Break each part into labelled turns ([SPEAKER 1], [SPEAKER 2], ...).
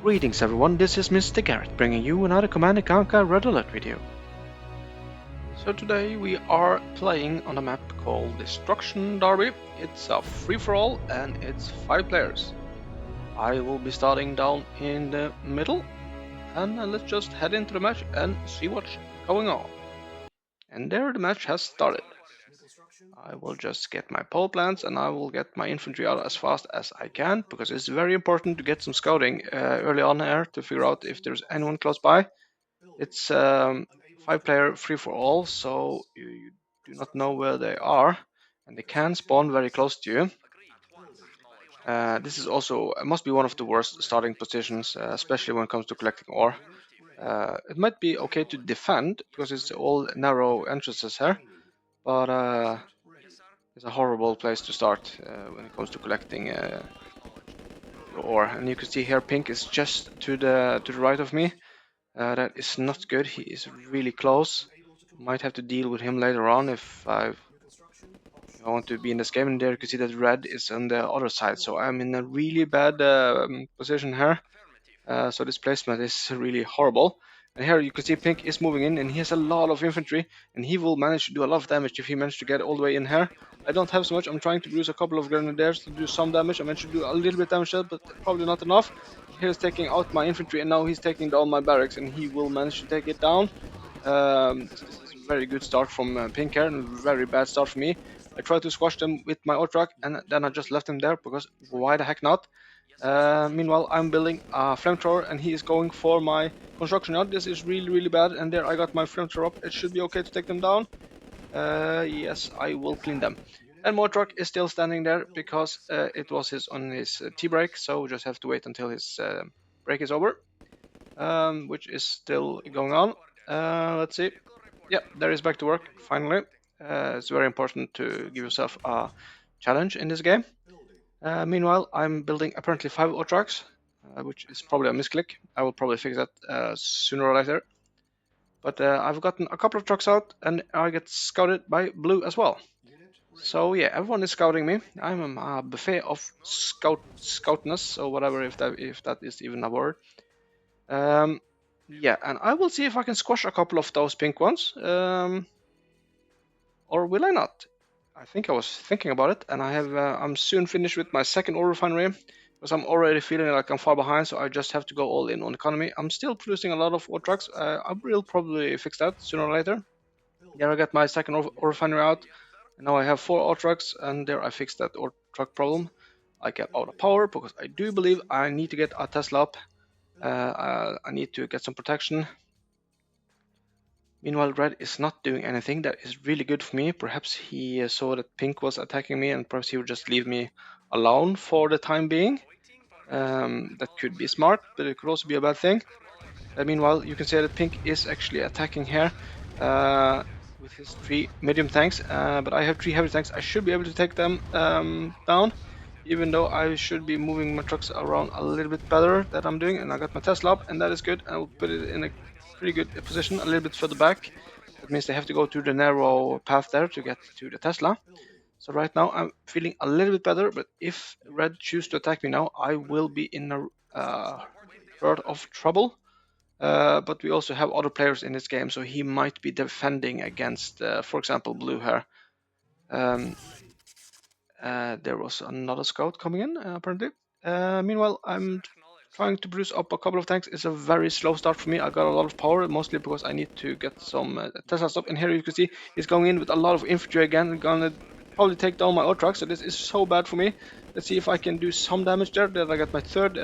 [SPEAKER 1] Greetings everyone, this is MisterGarrot bringing you another CommandAndConquer Red Alert video. So today we are playing on a map called Destruction Derby. It's a free-for-all and it's 5 players. I will be starting down in the middle and let's just head into the match and see what's going on. And there the match has started. I will just get my power plants and I will get my infantry out as fast as I can, because it's very important to get some scouting early on here to figure out if there's anyone close by. It's 5-player free-for-all, so you do not know where they are, and they can spawn very close to you. This is also must be one of the worst starting positions, especially when it comes to collecting ore. It might be okay to defend because it's all narrow entrances here, but it's a horrible place to start when it comes to collecting ore. And you can see here, pink is just to the right of me. That is not good. He is really close. Might have to deal with him later on if I want to be in this game. And there you can see that red is on the other side, so I'm in a really bad position here. So this placement is really horrible. And here you can see pink is moving in, and he has a lot of infantry, and he will manage to do a lot of damage if he manages to get all the way in here. I don't have so much. I'm trying to produce a couple of grenadiers to do some damage. I managed to do a little bit damage there, but probably not enough. Here's taking out my infantry, and now he's taking down my barracks, and he will manage to take it down. This is a very good start from pink here, and a very bad start for me. I tried to squash them with my ore truck, and then I just left them there because why the heck not? Meanwhile, I'm building a flamethrower and he is going for my construction yard. This is really bad, and there I got my flamethrower up. It should be okay to take them down. Yes, I will clean them. And my truck is still standing there because it was on his tea break, so we just have to wait until his break is over, which is still going on. Let's see. Yeah, there is back to work, finally. It's very important to give yourself a challenge in this game. Meanwhile, I'm building apparently 5 ore trucks, which is probably a misclick. I will probably fix that sooner or later. But I've gotten a couple of trucks out, and I get scouted by blue as well. So yeah, everyone is scouting me. I'm a buffet of scoutness, or whatever, if that is even a word. Yeah, and I will see if I can squash a couple of those pink ones. Or will I not? I think I was thinking about it, and I'm soon finished with my second ore refinery, because I'm already feeling like I'm far behind, so I just have to go all in on economy. I'm still producing a lot of ore trucks. I will probably fix that sooner or later. There I got my second ore refinery out, and now I have 4 ore trucks, and there I fixed that ore truck problem. I get out of power because I do believe I need to get a Tesla up. I need to get some protection. Meanwhile, red is not doing anything. That is really good for me. Perhaps he saw that pink was attacking me, and perhaps he would just leave me alone for the time being. That could be smart, but it could also be a bad thing. Meanwhile, you can see that pink is actually attacking here with his 3 medium tanks, but I have 3 heavy tanks. I should be able to take them down, even though I should be moving my trucks around a little bit better that I'm doing. And I got my Tesla up, and that is good. I'll put it in a pretty good position, a little bit further back. That means they have to go through the narrow path there to get to the Tesla. So right now I'm feeling a little bit better, but if red choose to attack me now, I will be in a world of trouble. But we also have other players in this game, so he might be defending against, for example, blue here. There was another scout coming in, apparently. Meanwhile, I'm trying to produce up a couple of tanks. It's a very slow start for me. I got a lot of power, mostly because I need to get some Teslas up. And here you can see he's going in with a lot of infantry again, and gonna probably take down my ore truck. So this is so bad for me. Let's see if I can do some damage there. Then I got my third.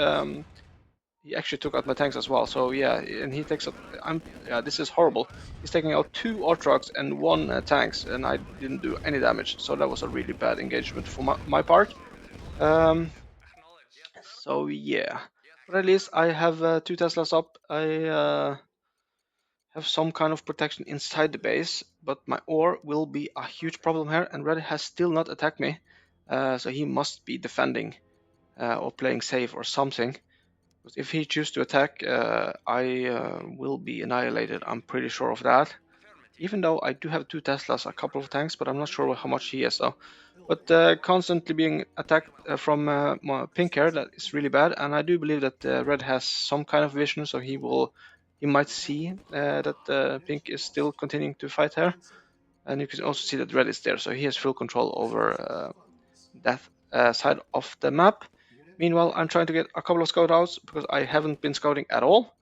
[SPEAKER 1] He actually took out my tanks as well. So yeah, and he takes out. Yeah, this is horrible. He's taking out 2 ore trucks and 1 tanks, and I didn't do any damage. So that was a really bad engagement for my part. So yeah, but at least I have 2 Teslas up. I have some kind of protection inside the base, but my ore will be a huge problem here, and red has still not attacked me. So he must be defending or playing safe or something. Because if he chooses to attack, I will be annihilated. I'm pretty sure of that. even though I do have 2 Teslas, a couple of tanks, but I'm not sure how much he has though. But constantly being attacked from my pink here, that is really bad, and I do believe that red has some kind of vision, so he might see that pink is still continuing to fight here, and you can also see that red is there, so he has full control over that side of the map. Meanwhile, I'm trying to get a couple of scout outs because I haven't been scouting at all.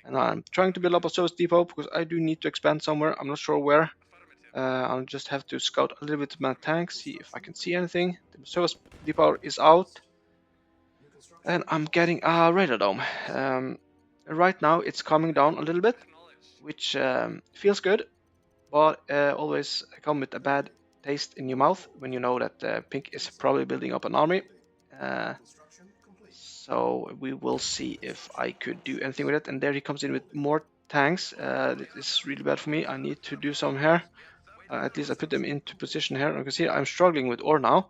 [SPEAKER 1] And I'm trying to build up a service depot because I do need to expand somewhere. I'm not sure where. I'll just have to scout a little bit of my tanks, see if I can see anything. The service depot is out. And I'm getting a radar dome. Right now it's calming down a little bit, which feels good, but always come with a bad taste in your mouth when you know that pink is probably building up an army. So we will see if I could do anything with it. And there he comes in with more tanks. This is really bad for me. I need to do some here. At least I put them into position here. You can see I'm struggling with ore now.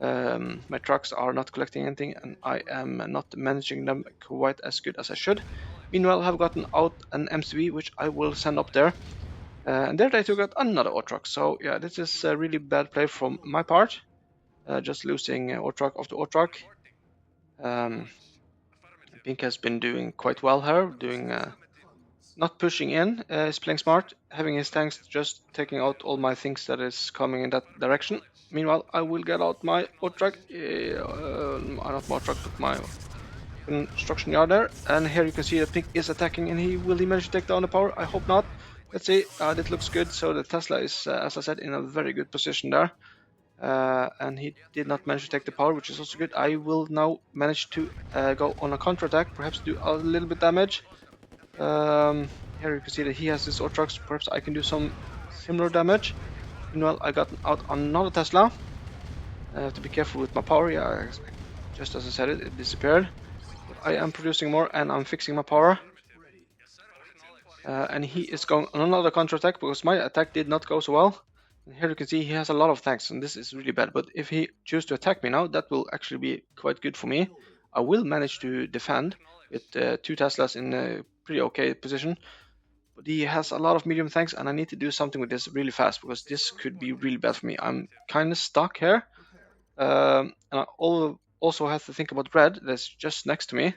[SPEAKER 1] My trucks are not collecting anything, and I am not managing them quite as good as I should. Meanwhile, I've gotten out an MCV, which I will send up there. And there they took out another ore truck. So yeah, this is a really bad play from my part. Just losing ore truck after ore truck. Pink has been doing quite well here, not pushing in, is playing smart, having his tanks just taking out all my things that is coming in that direction. Meanwhile, I will get out my ore truck, not more truck, but my construction yard there, and here you can see that Pink is attacking, and will he manage to take down the power? I hope not. Let's see, that looks good, so the Tesla is, as I said, in a very good position there. And he did not manage to take the power, which is also good. I will now manage to go on a counterattack, perhaps do a little bit damage. Here you can see that he has his ore trucks. Perhaps I can do some similar damage. Meanwhile, I got out another Tesla. I have to be careful with my power. Yeah, just as I said it disappeared. But I am producing more and I'm fixing my power. And he is going on another counterattack because my attack did not go so well. And here you can see he has a lot of tanks, and this is really bad. But if he chooses to attack me now, that will actually be quite good for me. I will manage to defend with 2 Teslas in a pretty okay position. But he has a lot of medium tanks, and I need to do something with this really fast because this could be really bad for me. I'm kind of stuck here. And I also have to think about red that's just next to me.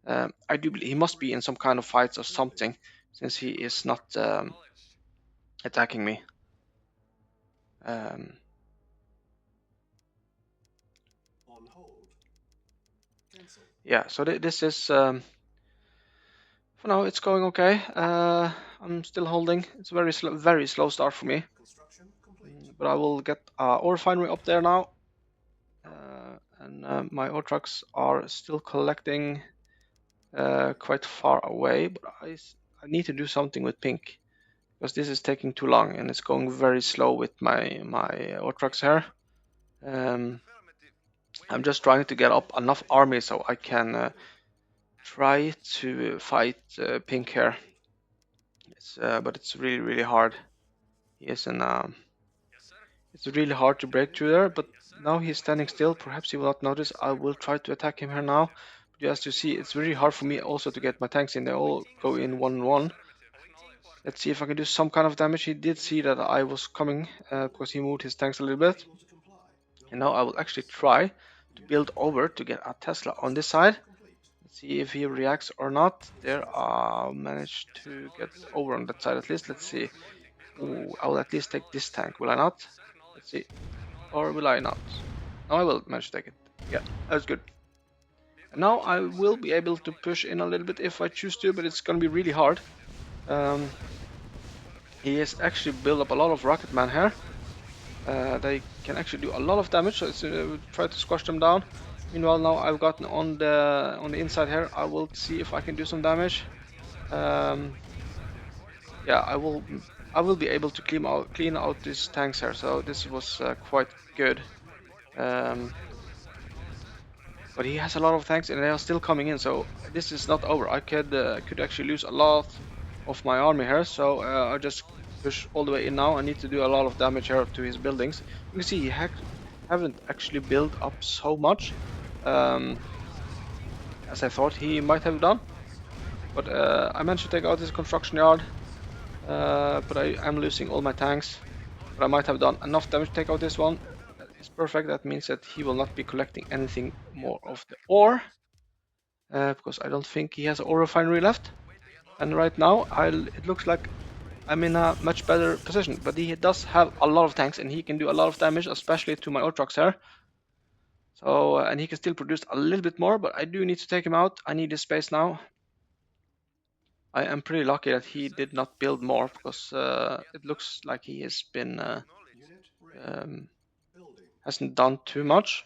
[SPEAKER 1] I do believe he must be in some kind of fights or something, since he is not attacking me. Yeah, so this is for now it's going okay. I'm still holding. It's a very slow start for me, but I will get ore refinery up there now, and my ore trucks are still collecting quite far away. But I need to do something with Pink because this is taking too long and it's going very slow with my ore trucks here. I'm just trying to get up enough army so I can try to fight Pink here. But it's really hard. He is in. It's really hard to break through there. But now he's standing still. Perhaps he will not notice. I will try to attack him here now. But as you see, it's really hard for me also to get my tanks in. They all go in 1-1. Let's see if I can do some kind of damage. He did see that I was coming because he moved his tanks a little bit. And now I will actually try to build over to get a Tesla on this side. Let's see if he reacts or not. There, managed to get over on that side at least. Let's see. Ooh, I will at least take this tank, will I not? Let's see. Or will I not? No, I will manage to take it. Yeah, that's good. And now I will be able to push in a little bit if I choose to, but it's gonna be really hard. He has actually built up a lot of rocket man here. They can actually do a lot of damage, so let's try to squash them down. Meanwhile, now I've gotten on the inside here. I will see if I can do some damage. Yeah, I will be able to clean out these tanks here. So this was quite good. But he has a lot of tanks and they are still coming in. So this is not over. I could actually lose a lot of my army here. So I just push all the way in now. I need to do a lot of damage here to his buildings. You can see he haven't actually built up so much as I thought he might have done. But I managed to take out his construction yard. but I am losing all my tanks. But I might have done enough damage to take out this one. That is perfect. That means that he will not be collecting anything more of the ore. Because I don't think he has an ore refinery left. And right now, it looks like I'm in a much better position. But he does have a lot of tanks and he can do a lot of damage, especially to my ore trucks here. So, and he can still produce a little bit more, but I do need to take him out. I need his space now. I am pretty lucky that he did not build more, because it looks like he has been hasn't done too much.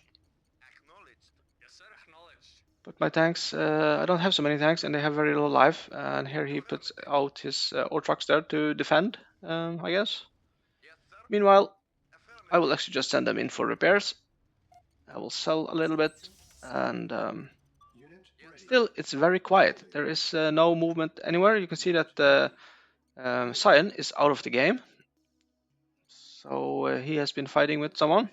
[SPEAKER 1] But my tanks, I don't have so many tanks, and they have very little life. And here he puts out his ore trucks there to defend, I guess. Meanwhile, I will actually just send them in for repairs. I will sell a little bit, and still it's very quiet. There is no movement anywhere. You can see that Cyan is out of the game. So he has been fighting with someone.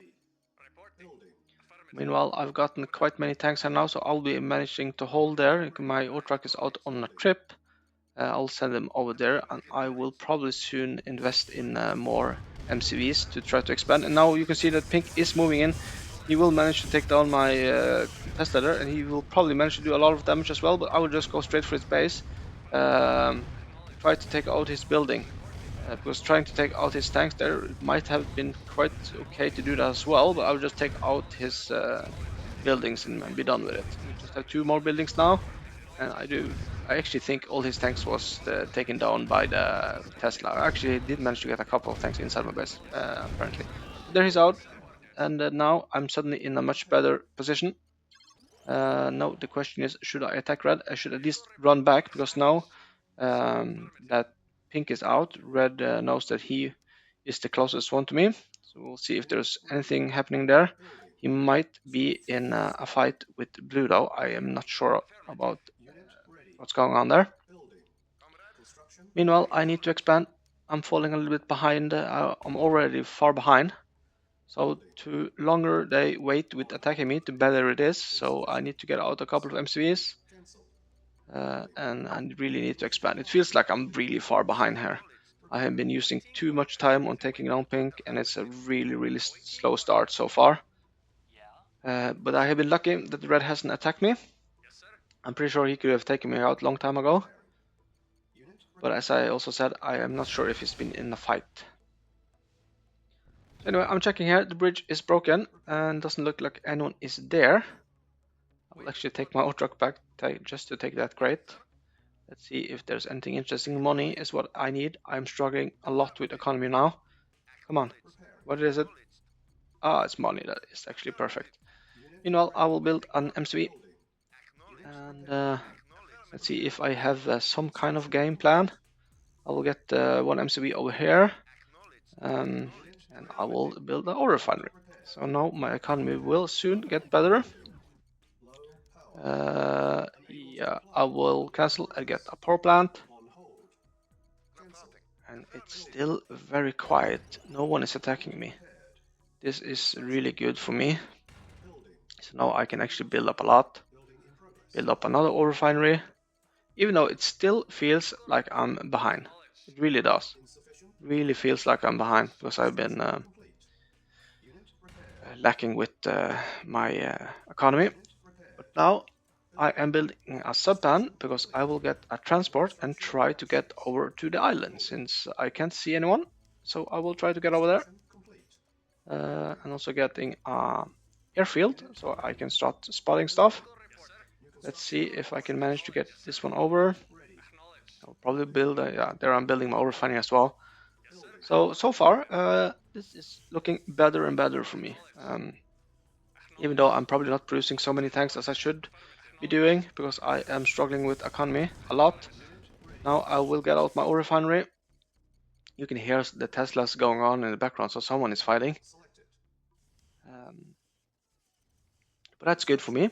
[SPEAKER 1] Meanwhile, I've gotten quite many tanks here now, so I'll be managing to hold there. My ore truck is out on a trip. I'll send them over there, and I will probably soon invest in more MCVs to try to expand. And now you can see that Pink is moving in. He will manage to take down my test leader, and he will probably manage to do a lot of damage as well, but I will just go straight for his base. Try to take out his building. Because trying to take out his tanks there might have been quite okay to do that as well, but I'll just take out his buildings and be done with it. We just have 2 more buildings now, and I actually think all his tanks was taken down by the Tesla. I actually did manage to get a couple of tanks inside my base, apparently. There he's out, and now I'm suddenly in a much better position. Now the question is, should I attack red? I should at least run back, because now that Pink is out, red knows that he is the closest one to me. So we'll see if there's anything happening there. He might be in a fight with blue though. I am not sure about what's going on there. Meanwhile, I need to expand. I'm falling a little bit behind. I'm already far behind. So the longer they wait with attacking me, the better it is. So I need to get out a couple of MCVs. And I really need to expand. It feels like I'm really far behind here. I have been using too much time on taking down Pink, and it's a really slow start so far. But I have been lucky that the red hasn't attacked me. I'm pretty sure he could have taken me out a long time ago. But as I also said, I am not sure if he's been in a fight. Anyway, I'm checking here. The bridge is broken and doesn't look like anyone is there. I'll actually take my ore truck back just to take that crate. Let's see if there's anything interesting. Money is what I need. I'm struggling a lot with economy now. Come on. What is it? Ah, it's money. That is actually perfect. Meanwhile, I will build an MCV. And let's see if I have some kind of game plan. I will get 1 MCV over here. And I will build an ore refinery. So now my economy will soon get better. Yeah, I will cancel and get a power plant. And it's still very quiet. No one is attacking me. This is really good for me. So now I can actually build up a lot. Build up another ore refinery. Even though it still feels like I'm behind. It really does. Really feels like I'm behind, because I've been lacking with my economy. But now I am building a subpan, because I will get a transport and try to get over to the island, since I can't see anyone. So I will try to get over there. And also getting a airfield, so I can start spotting stuff. Let's see if I can manage to get this one over. I'll probably build yeah, there I'm building my ore refinery as well. So far, this is looking better and better for me. Even though I'm probably not producing so many tanks as I should be doing, because I am struggling with economy a lot. Now I will get out my ore refinery. You can hear the Teslas going on in the background, so someone is fighting. But that's good for me.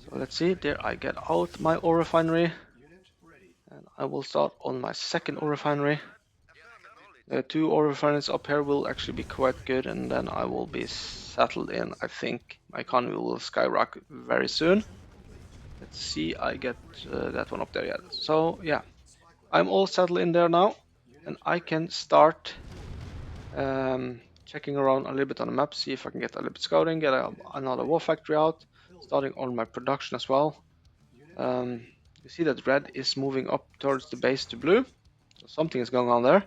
[SPEAKER 1] So let's see, there I get out my ore refinery. And I will start on my second ore refinery. The 2 ore refineries up here will actually be quite good, and then I will be settled in. I think my economy will skyrocket very soon. Let's see, I get that one up there yet. So yeah, I'm all settled in there now, and I can start checking around a little bit on the map, see if I can get a little bit scouting, get another war factory out, starting on my production as well. You see that red is moving up towards the base to blue, so something is going on there,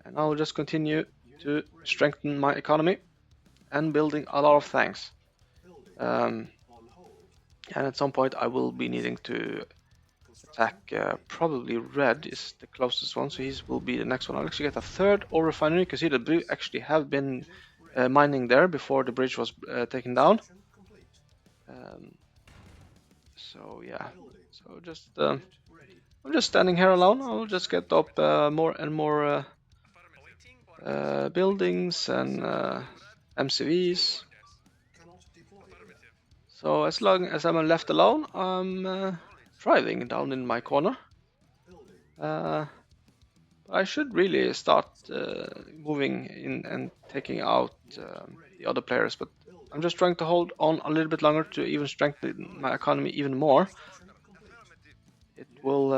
[SPEAKER 1] and I will just continue to strengthen my economy and building a lot of things. And at some point I will be needing to attack, probably red is the closest one, so he will be the next one. I'll actually get a third ore refinery. You can see that blue actually have been mining there before the bridge was taken down. So yeah, so just I'm just standing here alone. I'll just get up more and more buildings and MCVs. So as long as I'm left alone, I'm thriving down in my corner. I should really start moving in and taking out the other players, but I'm just trying to hold on a little bit longer to even strengthen my economy even more. It will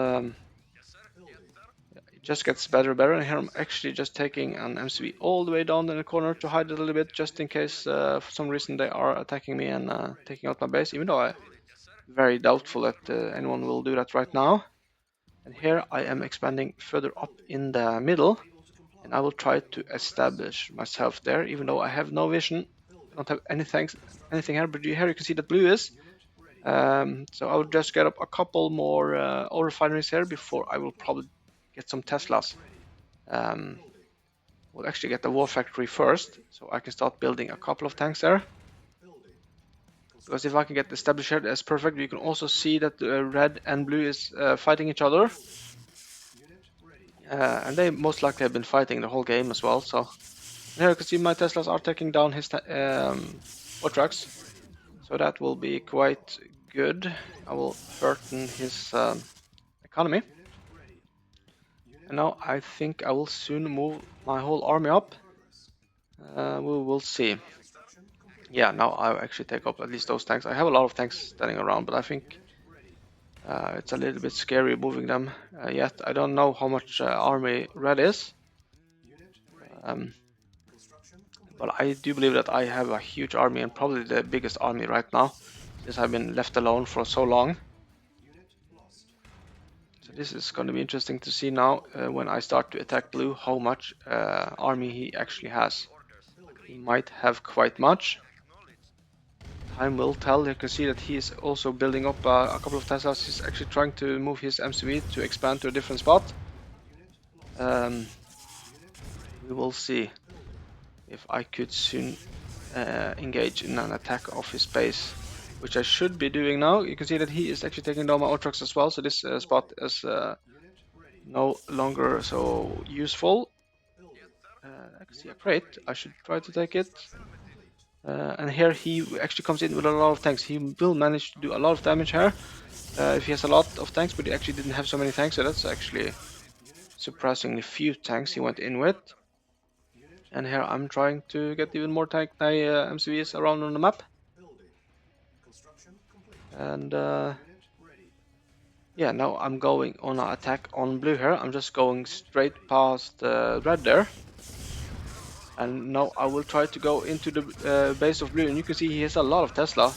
[SPEAKER 1] it just gets better and better, and here I'm actually just taking an MCV all the way down in the corner to hide it a little bit, just in case for some reason they are attacking me and taking out my base, even though I'm very doubtful that anyone will do that right now. And here I am expanding further up in the middle, and I will try to establish myself there, even though I have no vision. I don't have anything here, but here you can see that blue is. So I will just get up a couple more ore refineries here before I will probably get some Teslas. We'll actually get the war factory first, so I can start building a couple of tanks there. Because if I can get established here, that's perfect. You can also see that red and blue is fighting each other. And they most likely have been fighting the whole game as well. So here you can see my Teslas are taking down his war trucks. So that will be quite good. I will hurten his economy. And now I think I will soon move my whole army up. We will see. Yeah, now I'll actually take up at least those tanks. I have a lot of tanks standing around, but I think it's a little bit scary moving them yet. I don't know how much army red is. But I do believe that I have a huge army, and probably the biggest army right now, since I've been left alone for so long. So this is going to be interesting to see now when I start to attack blue, how much army he actually has. He might have quite much. Time will tell. You can see that he is also building up a couple of Teslas. He's actually trying to move his MCV to expand to a different spot. We will see if I could soon engage in an attack of his base, which I should be doing now. You can see that he is actually taking down my ore trucks as well, so this spot is no longer so useful. I can see a crate. I should try to take it. And here he actually comes in with a lot of tanks. He will manage to do a lot of damage here if he has a lot of tanks, but he actually didn't have so many tanks, so that's actually surprisingly few tanks he went in with. And here I'm trying to get even more tank MCVs around on the map. And yeah, now I'm going on an attack on blue here. I'm just going straight past red there. And now I will try to go into the base of blue, and you can see he has a lot of Tesla.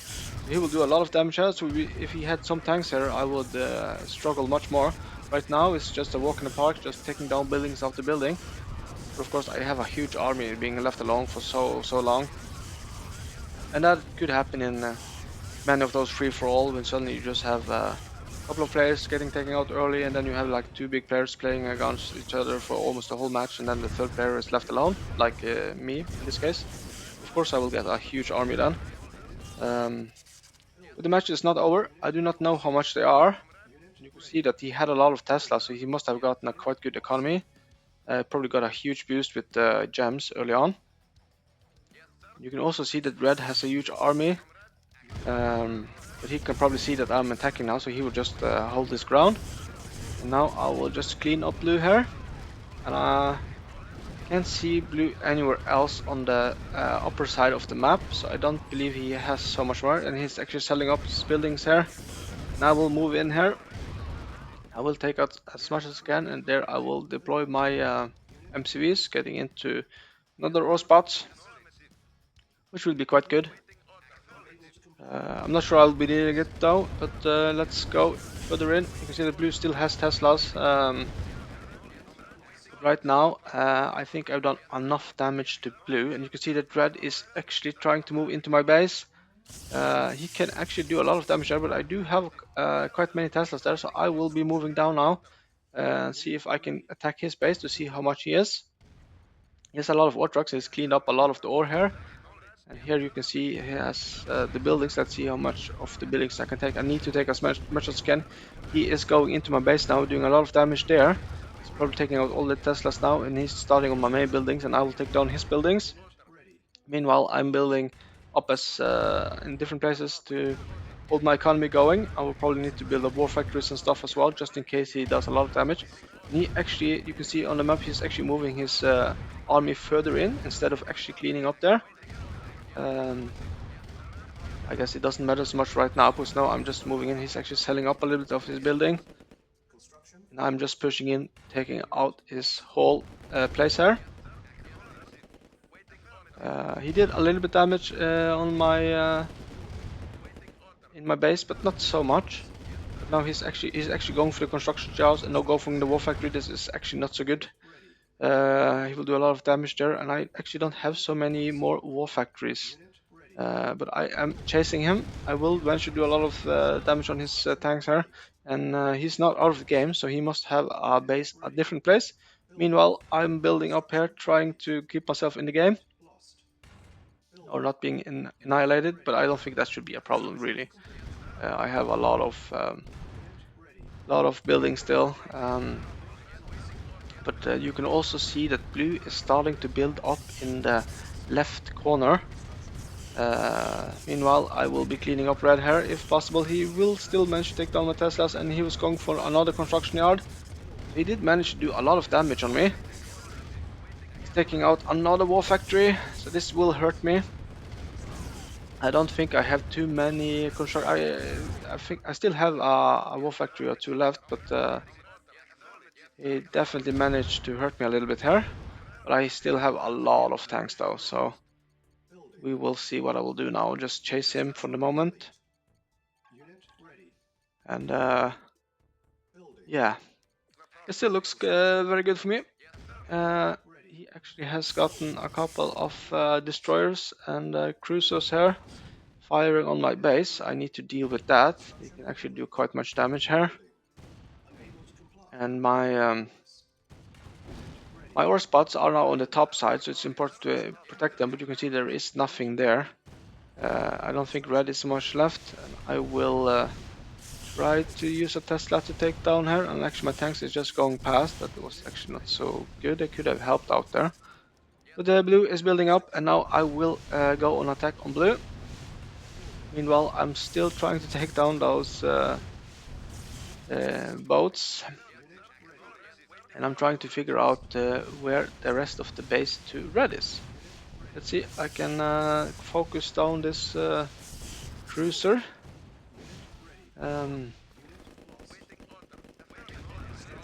[SPEAKER 1] He will do a lot of damage here, so if he had some tanks here, I would struggle much more. Right now it's just a walk in the park, just taking down buildings after building. But of course I have a huge army being left alone for so long. And that could happen in many of those free-for-all, when suddenly you just have a couple of players getting taken out early, and then you have like two big players playing against each other for almost the whole match, and then the third player is left alone, like me in this case. Of course I will get a huge army then. But the match is not over. I do not know how much they are. You can see that he had a lot of Tesla, so he must have gotten a quite good economy. Probably got a huge boost with gems early on. You can also see that red has a huge army. But he can probably see that I'm attacking now, so he will just hold his ground. And now I will just clean up blue here. And I can't see blue anywhere else on the upper side of the map, so I don't believe he has so much more. And he's actually selling up his buildings here. And I will move in here I will take out as much as I can, and there I will deploy my MCVs, getting into another ore spot, which will be quite good. I'm not sure I'll be needing it though, but let's go further in. You can see that blue still has Teslas. Right now, I think I've done enough damage to blue, and you can see that red is actually trying to move into my base. He can actually do a lot of damage there, but I do have quite many Teslas there, so I will be moving down now and see if I can attack his base to see how much he is. He has a lot of ore trucks, he's cleaned up a lot of the ore here. And here you can see he has the buildings. Let's see how much of the buildings I can take. I need to take as much as I can. He is going into my base now, doing a lot of damage there. He's probably taking out all the Teslas now, and he's starting on my main buildings, and I will take down his buildings. Meanwhile, I'm building up as in different places to hold my economy going. I will probably need to build up war factories and stuff as well, just in case he does a lot of damage. And he actually, you can see on the map, he's actually moving his army further in instead of actually cleaning up there. I guess it doesn't matter so much right now, because now I'm just moving in. He's actually selling up a little bit of his building, and I'm just pushing in, taking out his whole place here. He did a little bit damage on my in my base, but not so much. But now he's actually going for the construction jobs and now go from the war factory. This is actually not so good. He will do a lot of damage there, and I actually don't have so many more war factories. But I am chasing him. I will eventually do a lot of damage on his tanks here, and he's not out of the game, so he must have a base a different place. Meanwhile, I'm building up here, trying to keep myself in the game, or not being annihilated, but I don't think that should be a problem really. I have a lot of buildings still, but you can also see that blue is starting to build up in the left corner. Meanwhile, I will be cleaning up red here if possible. He will still manage to take down my Teslas, and he was going for another construction yard. He did manage to do a lot of damage on me. He's taking out another war factory, so this will hurt me. I don't think I have too many construct. I think I still have a war factory or two left, but he definitely managed to hurt me a little bit here. But I still have a lot of tanks though, so we will see what I will do now. Just chase him for the moment. And yeah, it still looks very good for me. He actually has gotten a couple of destroyers and cruisers here firing on my base. I need to deal with that. He can actually do quite much damage here. And my ore spots are now on the top side, so it's important to protect them, but you can see there is nothing there. I don't think red is much left, and I will try to use a Tesla to take down here, and actually my tanks is just going past. That was actually not so good. I could have helped out there. But blue is building up, and now I will go on attack on blue. Meanwhile, I'm still trying to take down those boats. And I'm trying to figure out where the rest of the base to red is. Let's see, I can focus down this cruiser. It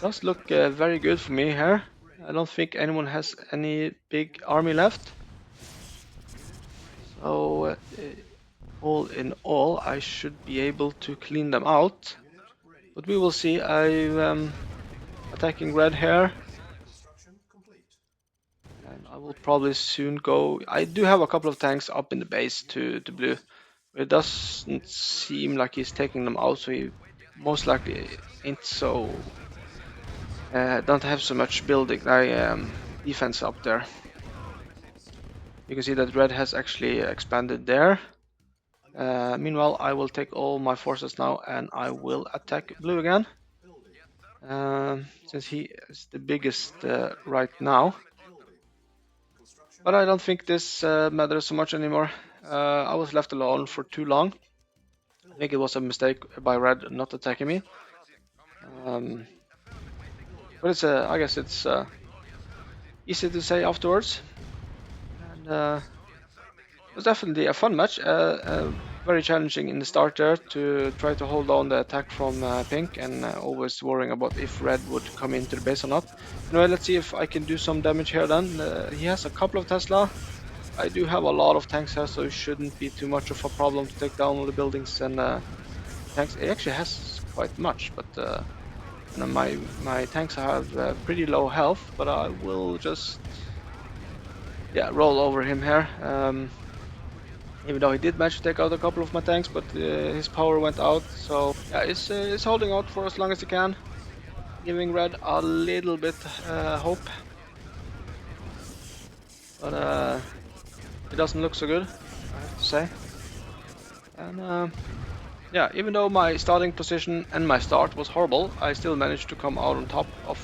[SPEAKER 1] does look very good for me here. I don't think anyone has any big army left. So all in all, I should be able to clean them out. But we will see. I'm attacking red here. And I will probably soon go. I do have a couple of tanks up in the base to blue. But it doesn't seem like he's taking them out, so he most likely ain't so. Don't have so much building defense up there. You can see that red has actually expanded there. Meanwhile, I will take all my forces now and I will attack blue again. Since he is the biggest right now. But I don't think this matters so much anymore. I was left alone for too long. I think it was a mistake by red not attacking me. But it's I guess it's easy to say afterwards. And it was definitely a fun match. very challenging in the start there to try to hold down the attack from pink, and always worrying about if red would come into the base or not. Anyway, let's see if I can do some damage here then. He has a couple of Tesla. I do have a lot of tanks here, so it shouldn't be too much of a problem to take down all the buildings and tanks. It actually has quite much, but my tanks have pretty low health, but I will just roll over him here. Even though he did manage to take out a couple of my tanks, but his power went out. So yeah, he's holding out for as long as he can, giving red a little bit hope. But it doesn't look so good, I have to say. And yeah, even though my starting position and my start was horrible, I still managed to come out on top of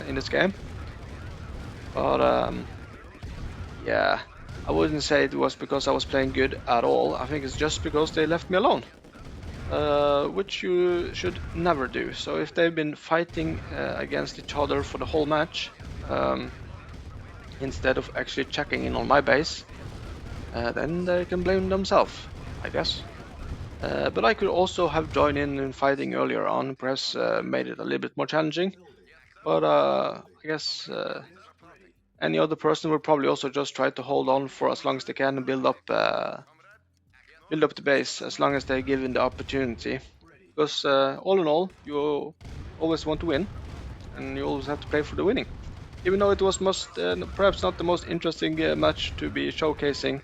[SPEAKER 1] in this game. But yeah, I wouldn't say it was because I was playing good at all. I think it's just because they left me alone. Which you should never do. So if they've been fighting against each other for the whole match, instead of actually checking in on my base, then they can blame themselves, I guess. But I could also have joined in fighting earlier on, perhaps made it a little bit more challenging. But I guess any other person would probably also just try to hold on for as long as they can and build up the base as long as they're given the opportunity. Because all in all, you always want to win, and you always have to play for the winning. Even though it was perhaps not the most interesting match to be showcasing,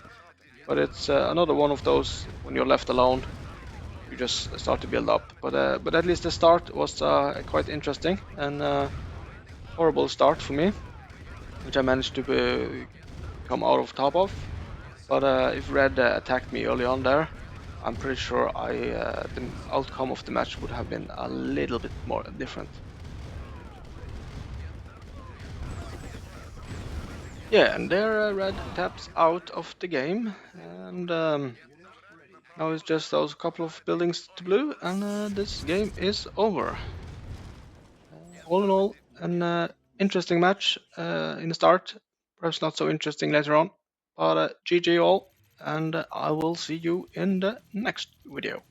[SPEAKER 1] but it's another one of those when you're left alone, you just start to build up. But at least the start was quite interesting, and horrible start for me, which I managed to come out of top of. But if red attacked me early on there, I'm pretty sure the outcome of the match would have been a little bit more different. Yeah, and there red taps out of the game, and now it's just those couple of buildings to blue, and this game is over. All in all, an interesting match in the start, perhaps not so interesting later on, but GG all, and I will see you in the next video.